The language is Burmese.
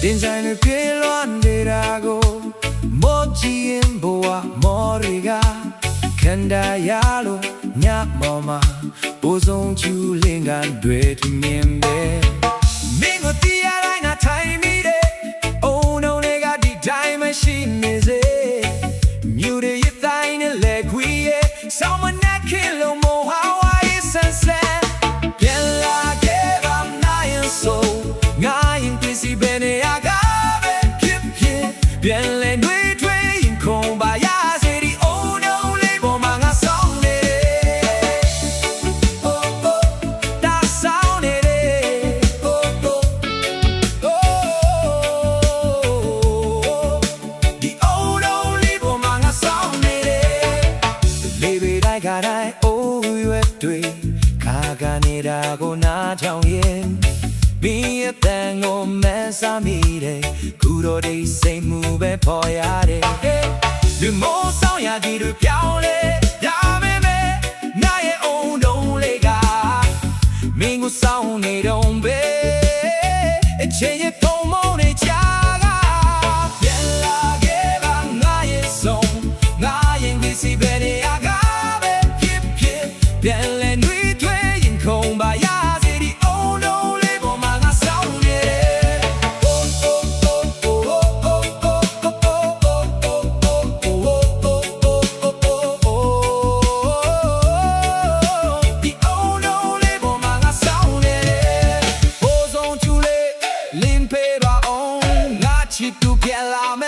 တင်ဆိုင်တွေပြေးလွှမ်းနေတာကိုမောကြည့်ရင်ဘဝမော်တွေကခန္ဓာရလို့ညမော်မှာပူဆုံးချူလင်ကန်တွေထမြင်ပဲမင်းကိုတီးရတိုင်းငါထိုင်မိတယ်အုံလုံးတွေကဒီတိုင်းမရှိနေစေမြူတွေရတိုင်းနဲ့လက်ခွေရဲ့ဆောင်းမနဲ့ခင်လုံးမောဟာဝါရဲ့ဆန်ဆန်ပြန်လာခဲ့ပါမနိုင်ဆိုငါရင်ပြစီပဲနေရကားပဲဖြစ်ဖြစ်ပြန်လဲတွေးထွေးရင်ခုံပါရစေဒီအုံလုံးလေးပေါ်မှာငါဆောင်းနေဒါဆောင်းနေဒီအုံလုံးလေးပေါ်မှာငါဆောင်းနေလေးပေတိုင်းကတိုင်းအိုးရွယ်တွေခါကနေ ကိုနားချောင်းရင်မင်းရဲ့တန်ကိုမဆာမိတယ်ခုတော့ဒီစိတ်မှုပဲပေါ်ရတယ်လူမိုးဆောင်ရသည်တို့ပြောင်းလဲရမယ်မဲနားရဲ့အုံတုံးလေးကမင်းကိုဆောင်နေတော့ပဲအချိန်ရဲ့ထုံမုံနေချာကပြန်လာခဲ့ပါငါရဲ့ဆုံးငါရင်ဒီစီပဲနေရကပဲဖြစ်ဖြစ်ပြန်လဲနှွေးထွေးရင်ခုံပါရစေဒီအုံတုံးလေးပေါ်မှာငါဆောင်နေချစ်သူပြန်လာမ